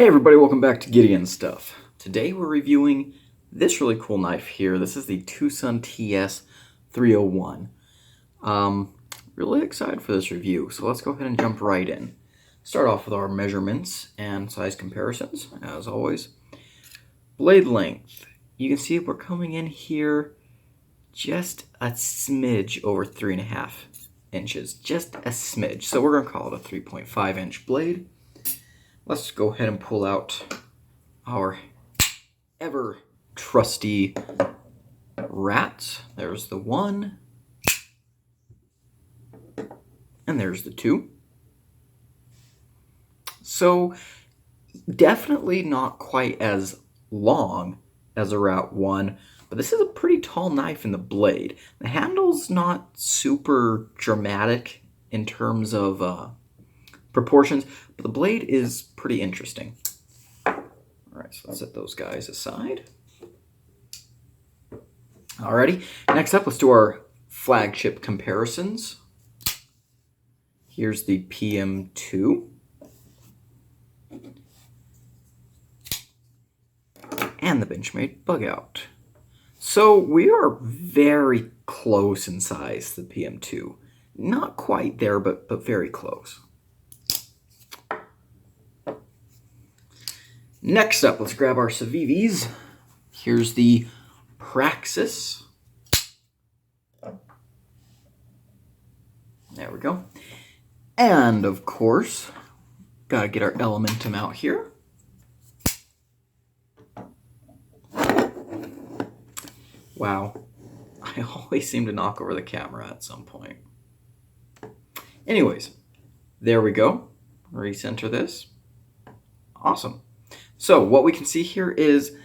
Hey everybody, welcome back to Gideon Stuff. Today we're reviewing this really cool knife here. This is the Twosun TS-301. Really excited for this review, so let's go ahead and jump right in. Start off with our measurements and size comparisons, as always. Blade length. You can see we're coming in here just a smidge over 3.5 inches. Just a smidge. So we're going to call it a 3.5 inch blade. Let's go ahead and pull out our ever trusty rats. There's the 1, and there's the 2. So definitely not quite as long as a rat 1, but this is a pretty tall knife in the blade. The handle's not super dramatic in terms of proportions, but the blade is pretty interesting. Alright, so let's set those guys aside. Alrighty, next up, let's do our flagship comparisons. Here's the PM2. And the Benchmade Bug Out. So we are very close in size to the PM2. Not quite there, but very close. Next up, let's grab our Civivis. Here's the Praxis. There we go. And of course, gotta get our Elementum out here. Wow, I always seem to knock over the camera at some point. Anyways, there we go. Recenter this. Awesome. So what we can see here is,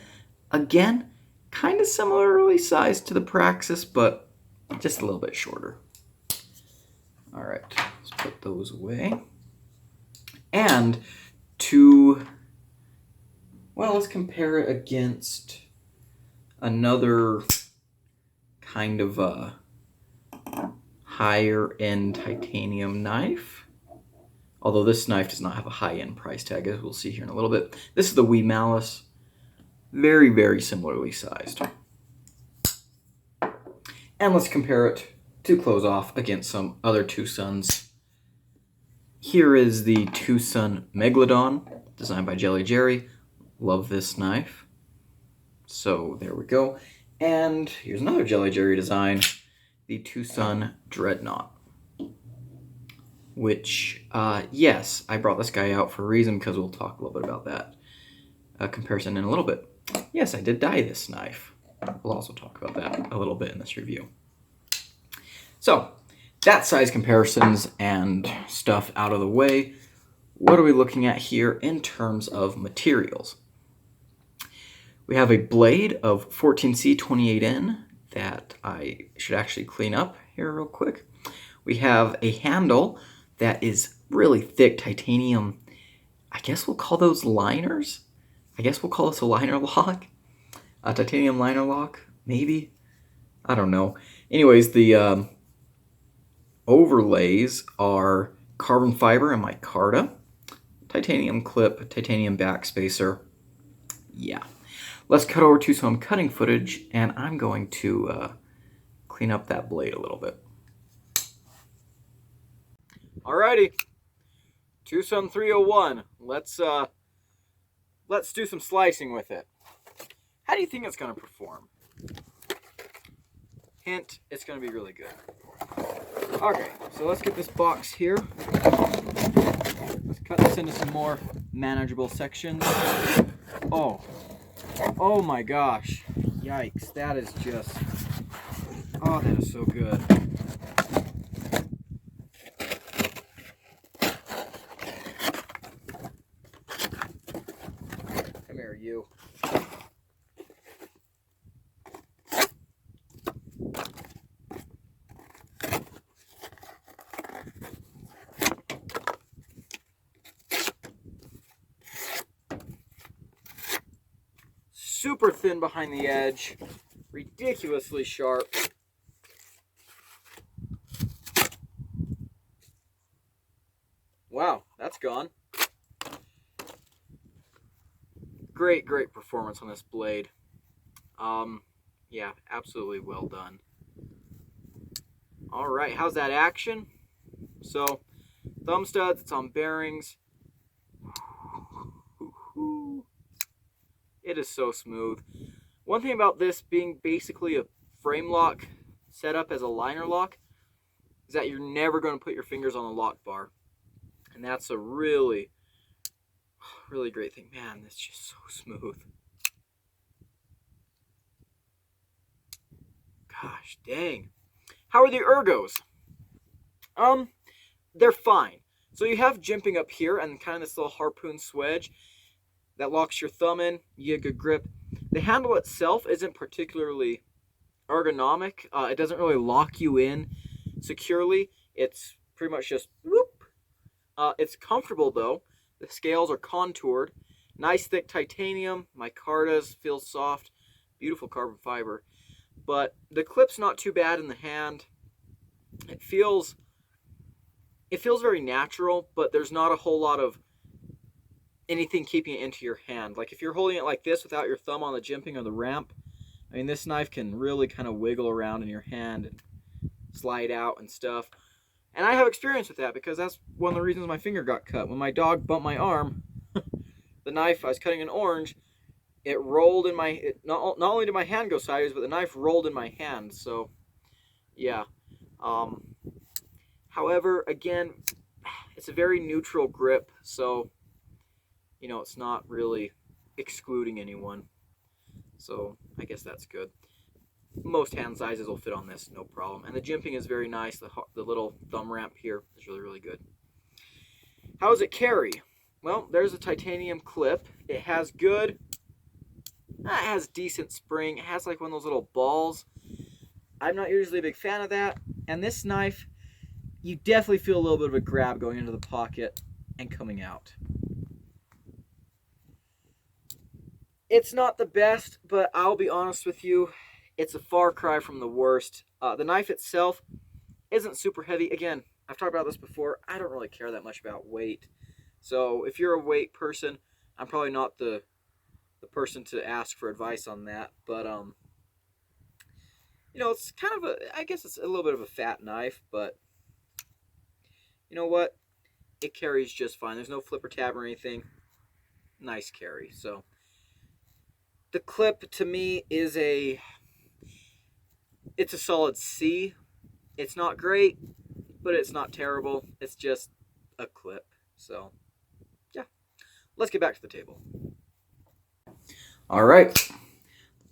again, kind of similarly sized to the Praxis, but just a little bit shorter. All right, let's put those away. And let's compare it against another kind of a higher end titanium knife. Although this knife does not have a high-end price tag, as we'll see here in a little bit. This is the Wee Malice. Very, very similarly sized. And let's compare it, to close off, against some other Twosuns. Here is the Twosun Megalodon, designed by Jelly Jerry. Love this knife. So there we go. And here's another Jelly Jerry design, the Twosun Dreadnought. Which, yes, I brought this guy out for a reason, because we'll talk a little bit about that comparison in a little bit. Yes, I did dye this knife. We'll also talk about that a little bit in this review. So, that size comparisons and stuff out of the way, what are we looking at here in terms of materials? We have a blade of 14C28N that I should actually clean up here real quick. We have a handle that is really thick titanium. I guess we'll call those liners. I guess we'll call this a liner lock. A titanium liner lock, maybe? I don't know. Anyways, the overlays are carbon fiber and micarta. Titanium clip, titanium backspacer. Yeah. Let's cut over to some cutting footage, and I'm going to clean up that blade a little bit. Alrighty, Twosun 301. Let's do some slicing with it. How do you think it's going to perform? Hint, it's going to be really good. Okay, so let's get this box here. Let's cut this into some more manageable sections. Oh my gosh. Yikes, that is just, oh, that is so good. Come here, you. Super thin behind the edge, ridiculously sharp. Wow, that's gone. great performance on this blade. Yeah, absolutely well done. All right, how's that action? So, thumb studs, it's on bearings. It is so smooth. One thing about this being basically a frame lock set up as a liner lock is that you're never going to put your fingers on the lock bar. And that's a really great thing. Man, it's just so smooth. Gosh dang. How are the ergos? They're fine. So you have jimping up here and kind of this little harpoon swedge that locks your thumb in. You get good grip. The handle itself isn't particularly ergonomic. It doesn't really lock you in securely. It's pretty much just whoop. It's comfortable though. The scales are contoured. Nice thick titanium. Micartas feel soft. Beautiful carbon fiber. But the clip's not too bad in the hand. It feels very natural, but there's not a whole lot of anything keeping it into your hand. Like if you're holding it like this without your thumb on the jimping or the ramp, I mean, this knife can really kind of wiggle around in your hand and slide out and stuff. And I have experience with that because that's one of the reasons my finger got cut. When my dog bumped my arm, the knife, I was cutting an orange, it rolled in my, not only did my hand go sideways, but the knife rolled in my hand. So, yeah. However, again, it's a very neutral grip, so, you know, it's not really excluding anyone. So, I guess that's good. Most hand sizes will fit on this, no problem. And the jimping is very nice. The little thumb ramp here is really good. How does it carry? Well, there's a titanium clip. It has good, it has decent spring. It has like one of those little balls. I'm not usually a big fan of that. And this knife, you definitely feel a little bit of a grab going into the pocket and coming out. It's not the best, but I'll be honest with you, it's a far cry from the worst. The knife itself isn't super heavy. Again, I've talked about this before. I don't really care that much about weight. So if you're a weight person, I'm probably not the person to ask for advice on that. But, you know, it's kind of I guess it's a little bit of a fat knife, but you know what? It carries just fine. There's no flipper tab or anything. Nice carry. So the clip to me is it's a solid C. It's not great, but it's not terrible. It's just a clip. So, yeah. Let's get back to the table. All right.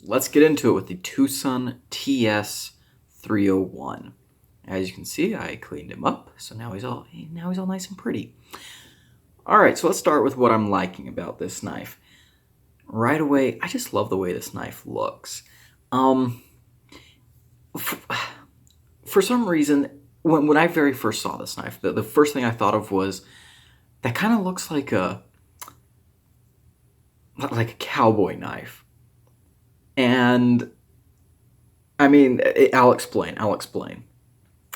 Let's get into it with the Twosun TS-301. As you can see, I cleaned him up, so now he's all nice and pretty. All right, so let's start with what I'm liking about this knife. Right away, I just love the way this knife looks. For some reason, when I very first saw this knife, the first thing I thought of was that kind of looks like a cowboy knife. And I mean, I'll explain.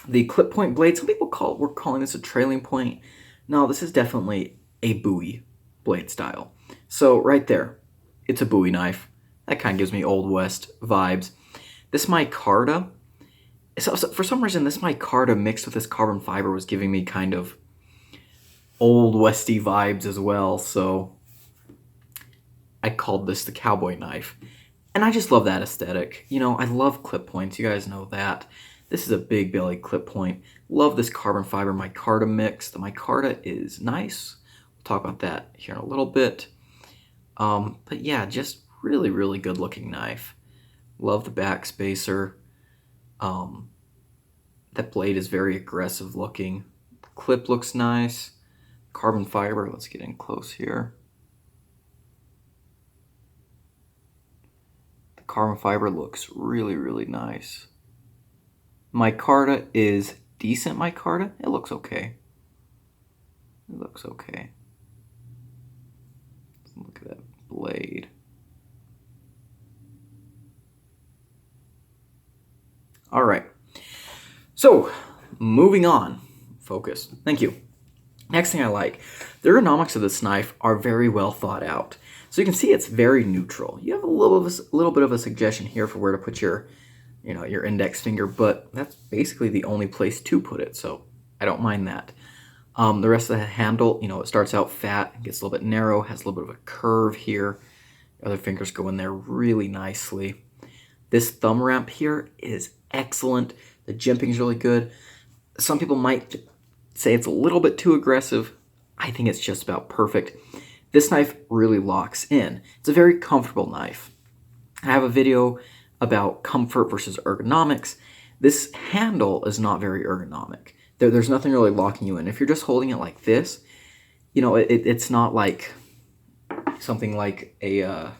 The clip point blade, some people were calling this a trailing point. No, this is definitely a Bowie blade style. So right there, it's a Bowie knife. That kind of gives me Old West vibes. This micarta, so for some reason, this micarta mixed with this carbon fiber was giving me kind of Old Westy vibes as well. So I called this the cowboy knife. And I just love that aesthetic. You know, I love clip points. You guys know that. This is a big belly clip point. Love this carbon fiber micarta mix. The micarta is nice. We'll talk about that here in a little bit. But yeah, just really good looking knife. Love the back spacer. That blade is very aggressive looking. The clip looks nice. Carbon fiber, let's get in close here. The carbon fiber looks really nice. Micarta is decent micarta. It looks okay. Look at that blade. All right. So, moving on. Focus. Thank you. Next thing I like, the ergonomics of this knife are very well thought out. So you can see it's very neutral. You have a little bit of a suggestion here for where to put your, your index finger, but that's basically the only place to put it, so I don't mind that. The rest of the handle, it starts out fat, gets a little bit narrow, has a little bit of a curve here. Other fingers go in there really nicely. This thumb ramp here is excellent. The jimping is really good. Some people might say it's a little bit too aggressive. I think it's just about perfect. This knife really locks in. It's a very comfortable knife. I have a video about comfort versus ergonomics. This handle is not very ergonomic. There's nothing really locking you in. If you're just holding it like this, it's not like something like a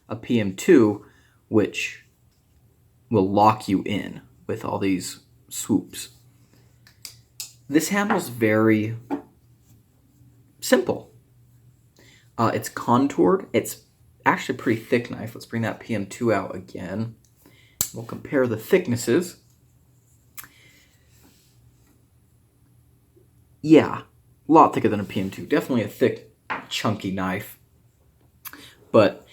PM2, which will lock you in with all these swoops. This handle's very simple. It's contoured. It's actually a pretty thick knife. Let's bring that PM2 out again. We'll compare the thicknesses. Yeah, a lot thicker than a PM2. Definitely a thick, chunky knife. But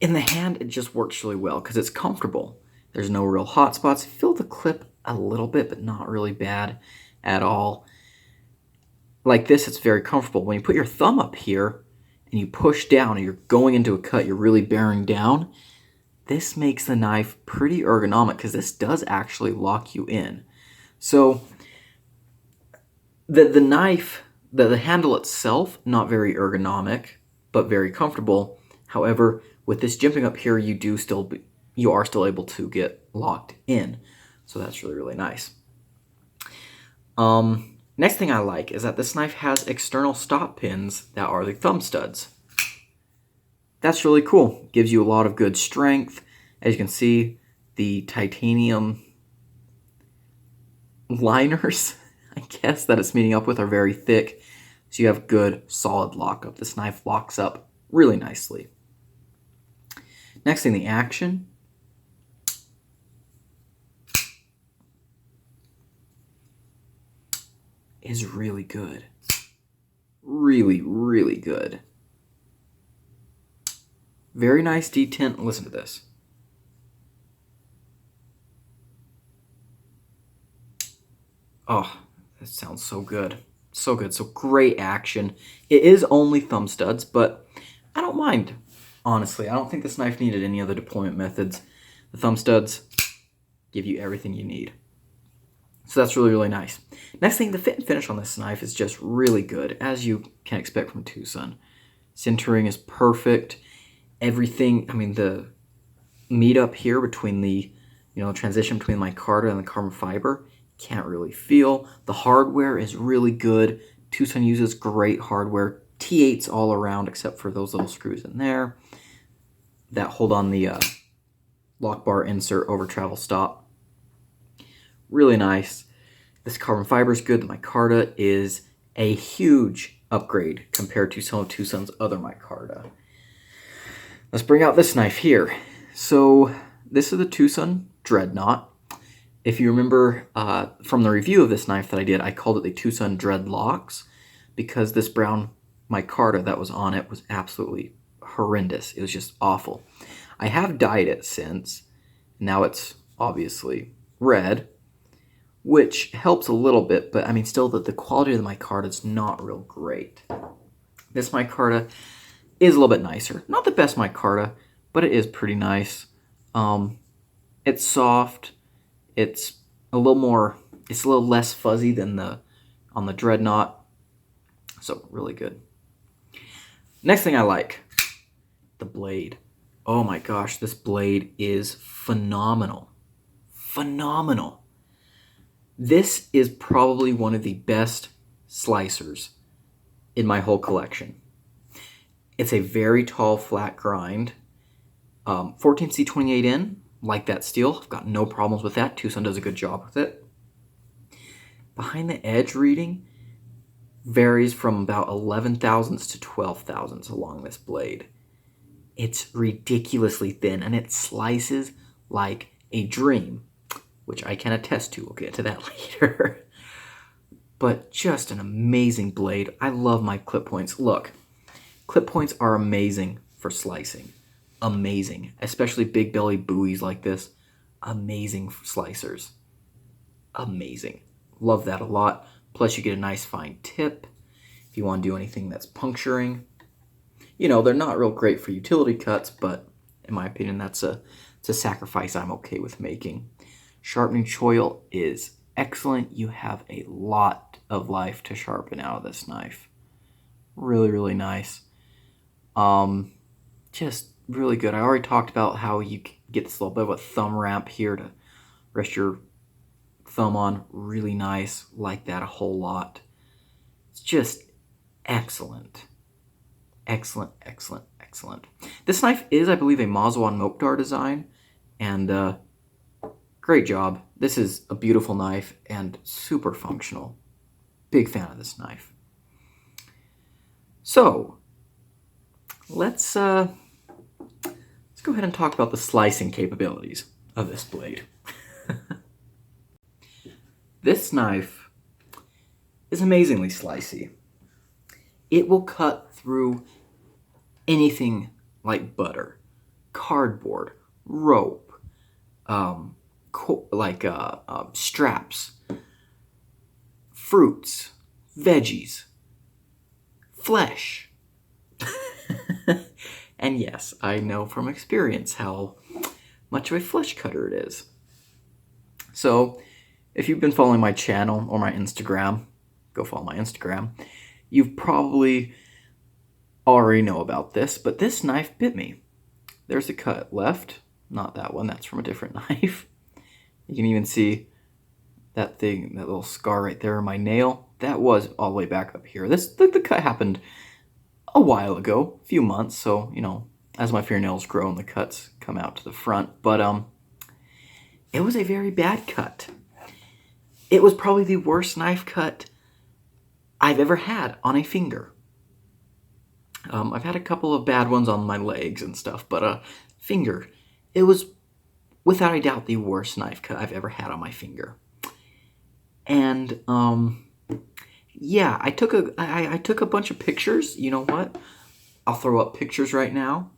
in the hand, it just works really well because it's comfortable. There's no real hot spots. Feel the clip a little bit, but not really bad at all. Like this, it's very comfortable. When you put your thumb up here and you push down and you're going into a cut, you're really bearing down, this makes the knife pretty ergonomic because this does actually lock you in. So the knife, the handle itself, not very ergonomic, but very comfortable. However, with this jimping up here, you are still able to get locked in. So that's really, really nice. Next thing I like is that this knife has external stop pins that are the thumb studs. That's really cool. Gives you a lot of good strength. As you can see, the titanium liners, I guess, that it's meeting up with are very thick. So you have good, solid lockup. This knife locks up really nicely. Next thing, the action. Is really good. Really, really good. Very nice detent. Listen to this. Oh, that sounds so good. So good. So great action. It is only thumb studs, but I don't mind. Honestly, I don't think this knife needed any other deployment methods. The thumb studs give you everything you need. So that's really, really nice. Next thing, the fit and finish on this knife is just really good, as you can expect from Twosun. Sintering is perfect. Everything, the meet up here between the, transition between the micarta and the carbon fiber, can't really feel. The hardware is really good. Twosun uses great hardware. T8s all around, except for those little screws in there that hold on the lock bar insert over travel stop. Really nice. This carbon fiber is good. The micarta is a huge upgrade compared to some of Twosun's other micarta. Let's bring out this knife here. So this is the Twosun Dreadnought. If you remember from the review of this knife that I did, I called it the Twosun Dreadlocks because this brown micarta that was on it was absolutely horrendous. It was just awful. I have dyed it since. Now it's obviously red, which helps a little bit, but still the quality of the micarta is not real great. This micarta is a little bit nicer. Not the best micarta, but it is pretty nice. It's soft. It's a little less fuzzy than on the Dreadnought. So really good. Next thing I like, the blade. Oh my gosh, this blade is phenomenal. Phenomenal. This is probably one of the best slicers in my whole collection. It's a very tall, flat grind. 14C28N, like that steel. I've got no problems with that. Twosun does a good job with it. Behind the edge reading varies from about 11 thousandths to 12 thousandths along this blade. It's ridiculously thin, and it slices like a dream, which I can attest to. We'll get to that later. but just an amazing blade. I love my clip points. Look, clip points are amazing for slicing. Amazing. Especially big belly buoys like this. Amazing slicers. Amazing. Love that a lot. Plus you get a nice fine tip if you want to do anything that's puncturing. You know, they're not real great for utility cuts, but in my opinion, it's a sacrifice I'm okay with making. Sharpening choil is excellent. You have a lot of life to sharpen out of this knife. Really, really nice. Just really good. I already talked about how you get this little bit of a thumb ramp here to rest your thumb on. Really nice. Like that a whole lot. It's just excellent. Excellent, excellent, excellent. This knife is, I believe, a Mazwan Mokdar design, and great job. This is a beautiful knife and super functional. Big fan of this knife. So, let's go ahead and talk about the slicing capabilities of this blade. This knife is amazingly slicey. It will cut through anything like butter, cardboard, rope, straps, fruits, veggies, flesh. And yes, I know from experience how much of a flesh cutter it is. So, if you've been following my channel or my Instagram, go follow my Instagram, you've probably already know about this, but this knife bit me. There's a cut left, not that one, that's from a different knife. You can even see that thing, that little scar right there on my nail. That was all the way back up here. The cut happened a while ago, a few months, so, you know, as my fingernails grow and the cuts come out to the front, but it was a very bad cut. It was probably the worst knife cut I've ever had on a finger. I've had a couple of bad ones on my legs and stuff, but finger, it was without a doubt the worst knife cut I've ever had on my finger. And yeah, I took a bunch of pictures. You know what? I'll throw up pictures right now.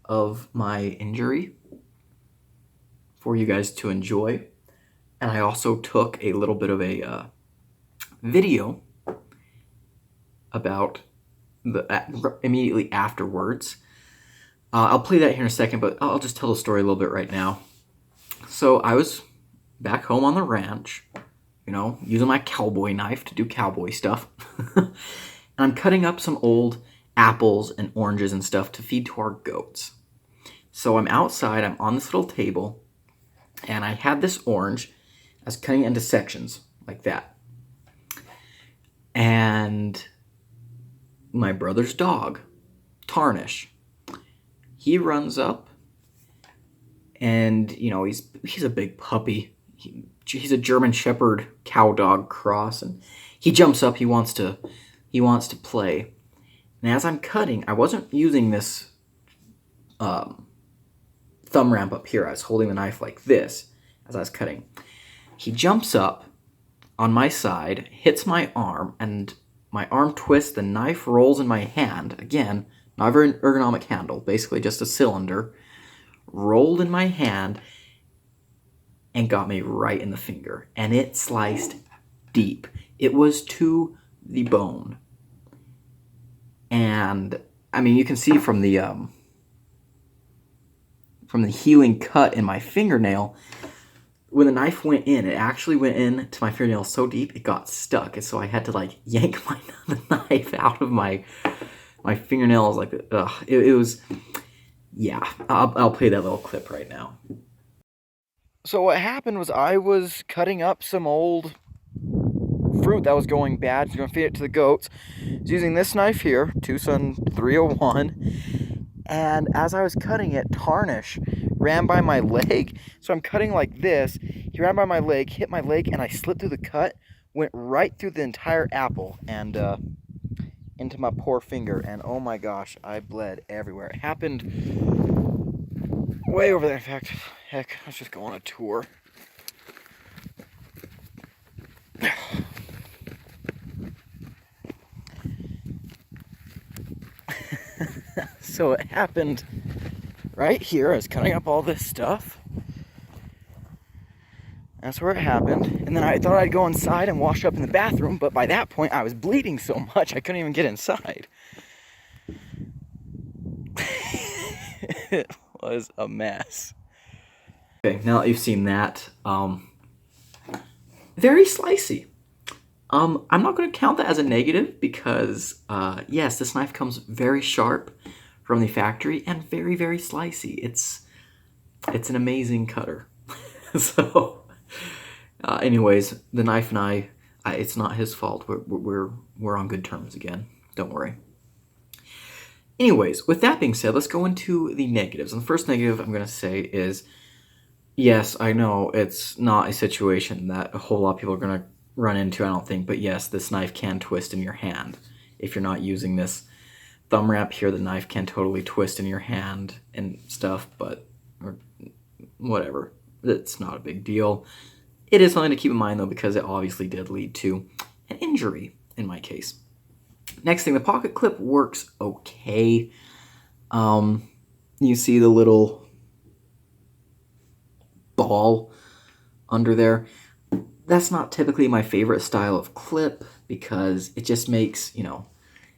Of my injury for you guys to enjoy. And I also took a little bit of a video about immediately afterwards. I'll play that here in a second, but I'll just tell the story a little bit right now. So I was back home on the ranch, you know, using my cowboy knife to do cowboy stuff. And I'm cutting up some old apples and oranges and stuff to feed to our goats. So I'm outside, I'm on this little table, and I had this orange. I was cutting it into sections like that. And my brother's dog, Tarnish, he runs up, and, you know, he's a big puppy. He's a German Shepherd cow dog cross, and he jumps up, he wants to play. And as I'm cutting, I wasn't using this thumb ramp up here. I was holding the knife like this as I was cutting. He jumps up on my side, hits my arm, and my arm twists, the knife rolls in my hand. Again, not a very ergonomic handle, basically just a cylinder. Rolled in my hand and got me right in the finger. And it sliced deep. It was to the bone. And, I mean, you can see from the healing cut in my fingernail, when the knife went in, it actually went in to my fingernail so deep it got stuck. And so I had to like yank the knife out of my fingernails. Like, ugh, it was, yeah. I'll play that little clip right now. So what happened was I was cutting up some old fruit that was going bad. I was going to feed it to the goats. I was using this knife here, Twosun 301. And as I was cutting it, Tarnish ran by my leg. So I'm cutting like this. He ran by my leg, hit my leg, and I slipped through the cut, went right through the entire apple and into my poor finger. And oh my gosh, I bled everywhere. It happened way over there. In fact, heck, let's just go on a tour. So it happened right here. I was cutting up all this stuff. That's where it happened. And then I thought I'd go inside and wash up in the bathroom, but by that point I was bleeding so much I couldn't even get inside. It was a mess. Okay, now that you've seen that, very slicey. I'm not going to count that as a negative because, yes, this knife comes very sharp from the factory and very, very slicey. It's an amazing cutter. So, anyways, the knife and I, it's not his fault. We're on good terms again. Don't worry. Anyways, with that being said, let's go into the negatives. And the first negative I'm going to say is, yes, I know it's not a situation that a whole lot of people are going to run into, I don't think. But yes, this knife can twist in your hand. If you're not using this thumb wrap here, the knife can totally twist in your hand and stuff, but or whatever. It's not a big deal. It is something to keep in mind, though, because it obviously did lead to an injury in my case. Next thing, the pocket clip works okay. You see the little ball under there. That's not typically my favorite style of clip because it just makes,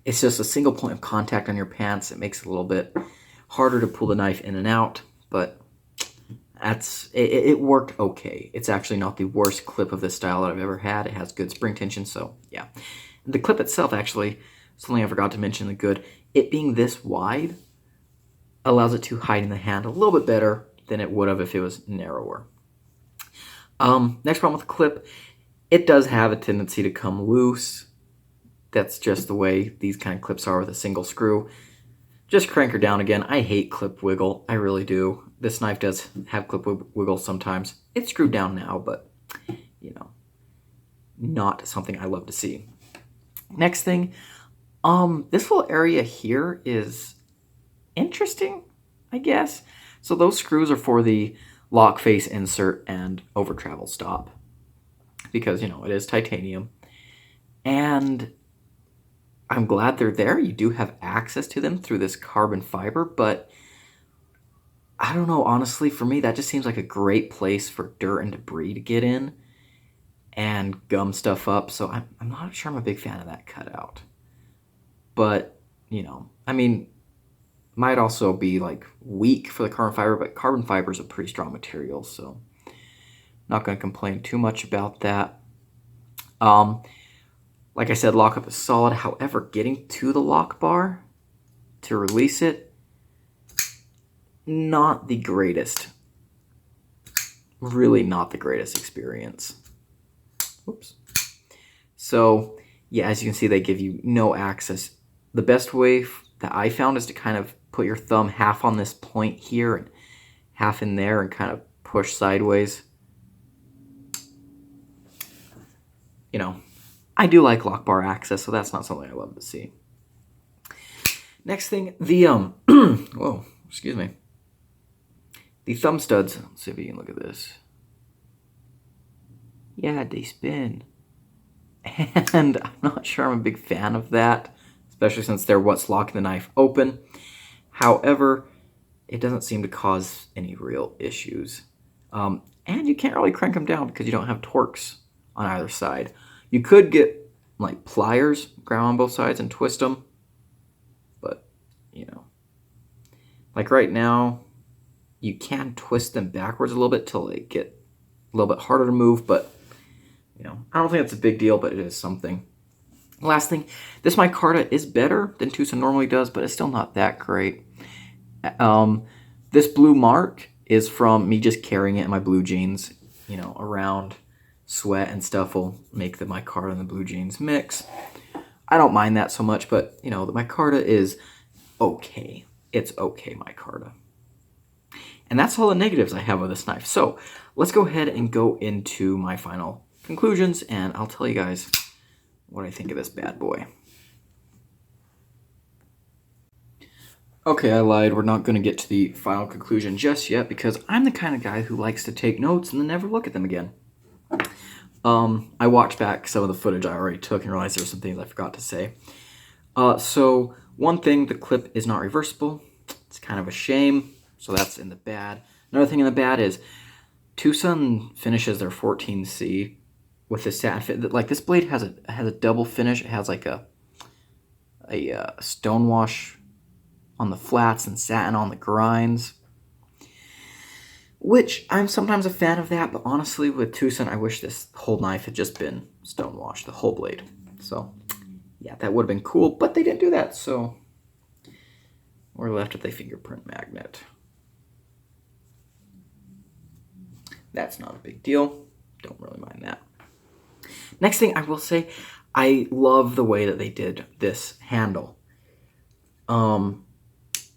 it's just a single point of contact on your pants. It makes it a little bit harder to pull the knife in and out, but it worked okay. It's actually not the worst clip of this style that I've ever had. It has good spring tension, so yeah. The clip itself, actually, something I forgot to mention, the good, it being this wide allows it to hide in the hand a little bit better than it would have if it was narrower. Next problem with the clip, it does have a tendency to come loose. That's just the way these kind of clips are with a single screw. Just crank her down again. I hate clip wiggle. I really do. This knife does have clip wiggle sometimes. It's screwed down now, but, not something I love to see. Next thing, this little area here is interesting, I guess. So those screws are for the lock face insert and over travel stop because, it is titanium. And I'm glad they're there. You do have access to them through this carbon fiber, but I don't know, honestly, for me, that just seems like a great place for dirt and debris to get in and gum stuff up. So I'm not sure I'm a big fan of that cutout. But, might also be like weak for the carbon fiber, but carbon fiber is a pretty strong material, so not going to complain too much about that. Like I said, lockup is solid. However, getting to the lock bar to release it, not the greatest. Really not the greatest experience. Oops. So, yeah, as you can see, they give you no access. The best way that I found is to kind of put your thumb half on this point here and half in there and kind of push sideways. I do like lock bar access, so that's not something I love to see. Next thing, the, whoa, excuse me. The thumb studs, let's see if you can look at this. Yeah, they spin. And I'm not sure I'm a big fan of that, especially since they're what's locking the knife open. However, it doesn't seem to cause any real issues. And you can't really crank them down because you don't have torques on either side. You could get like pliers, grab on both sides and twist them. But, like right now, you can twist them backwards a little bit till they get a little bit harder to move. But, I don't think that's a big deal, but it is something. Last thing, this micarta is better than Twosun normally does, but it's still not that great. This blue mark is from me just carrying it in my blue jeans, around sweat and stuff will make the micarta and the blue jeans mix. I don't mind that so much, but, the micarta is okay. It's okay micarta. And that's all the negatives I have with this knife. So let's go ahead and go into my final conclusions, and I'll tell you guys what I think of this bad boy. Okay, I lied. We're not going to get to the final conclusion just yet because I'm the kind of guy who likes to take notes and then never look at them again. I watched back some of the footage I already took and realized there were some things I forgot to say. So one thing, the clip is not reversible. It's kind of a shame. So that's in the bad. Another thing in the bad is Twosun finishes their 14C with this satin fit. Like this blade has a double finish. It has like a stonewash on the flats and satin on the grinds, which I'm sometimes a fan of that, but honestly with Twosun I wish this whole knife had just been stonewashed, the whole blade. So yeah, that would have been cool, but they didn't do that, so we're left with a fingerprint magnet. That's not a big deal. Don't really mind that. Next thing I will say, I love the way that they did this handle.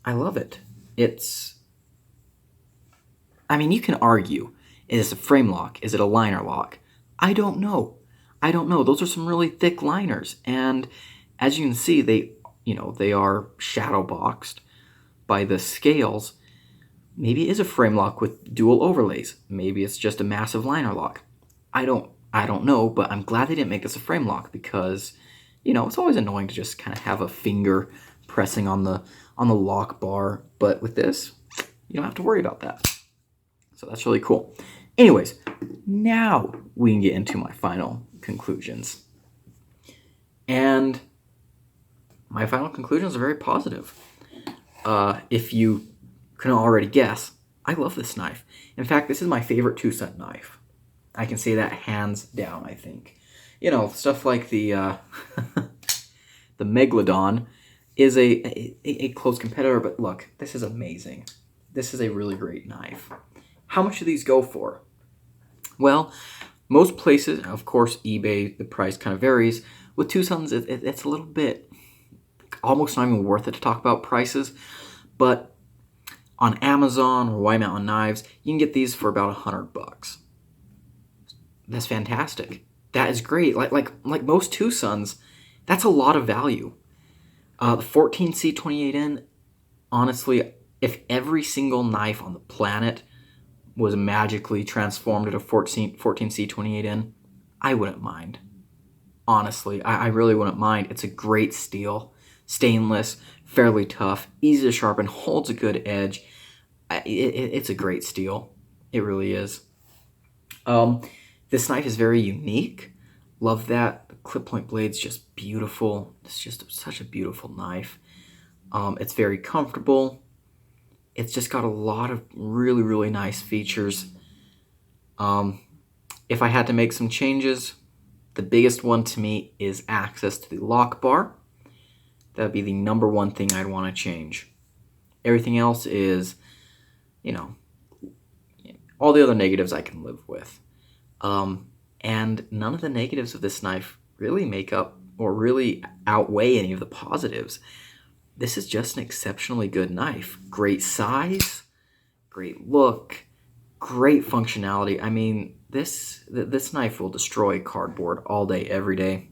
I love it. I mean, you can argue, is it a frame lock? Is it a liner lock? I don't know. Those are some really thick liners, and as you can see, they are shadow boxed by the scales. Maybe it is a frame lock with dual overlays. Maybe it's just a massive liner lock. I don't know, but I'm glad they didn't make this a frame lock because, it's always annoying to just kind of have a finger pressing on the lock bar. But with this, you don't have to worry about that. So that's really cool. Anyways, now we can get into my final conclusions. And my final conclusions are very positive. If you couldn't already guess, I love this knife. In fact, this is my favorite Twosun knife. I can say that hands down, I think. Stuff like the the Megalodon is a close competitor, but look, this is amazing. This is a really great knife. How much do these go for? Well, most places, of course, eBay, the price kind of varies. With Twosuns, it's a little bit, almost not even worth it to talk about prices, but on Amazon or White Mountain Knives, you can get these for about $100. That's fantastic. That is great. Like most Twosuns, that's a lot of value. The 14C28N, honestly, if every single knife on the planet was magically transformed into 14C28N, I wouldn't mind. Honestly, I really wouldn't mind. It's a great steel, stainless, fairly tough, easy to sharpen, holds a good edge. It's a great steel. It really is. This knife is very unique. Love that. The clip point blade's just beautiful. It's just such a beautiful knife. It's very comfortable. It's just got a lot of really, really nice features. If I had to make some changes, the biggest one to me is access to the lock bar. That would be the number one thing I'd want to change. Everything else is, all the other negatives I can live with. And none of the negatives of this knife really make up or really outweigh any of the positives. This is just an exceptionally good knife. Great size, great look, great functionality. I mean, this knife will destroy cardboard all day, every day.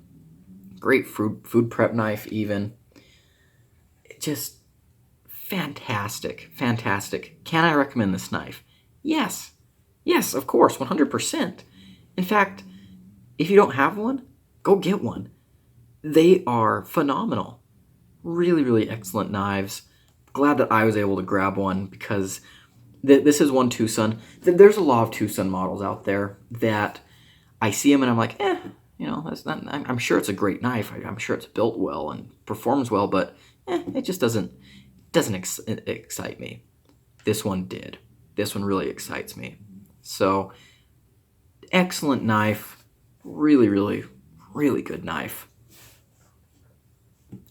Great food prep knife even. Just fantastic, fantastic. Can I recommend this knife? Yes. Yes, of course, 100%. In fact, if you don't have one, go get one. They are phenomenal. Really, really excellent knives. Glad that I was able to grab one because this is one Twosun. There's a lot of Twosun models out there that I see them and I'm like, that's not. I'm sure it's a great knife. I'm sure it's built well and performs well, but it just doesn't excite me. This one did. This one really excites me. So, excellent knife. Really, really, really good knife.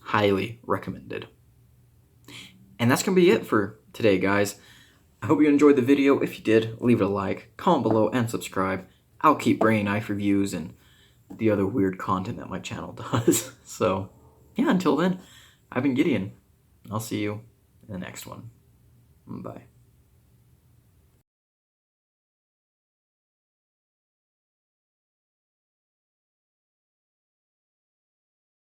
Highly recommended. And that's going to be it for today, guys. I hope you enjoyed the video. If you did, leave it a like, comment below, and subscribe. I'll keep bringing knife reviews and the other weird content that my channel does. So, yeah, until then, I've been Gideon. I'll see you in the next one. Bye.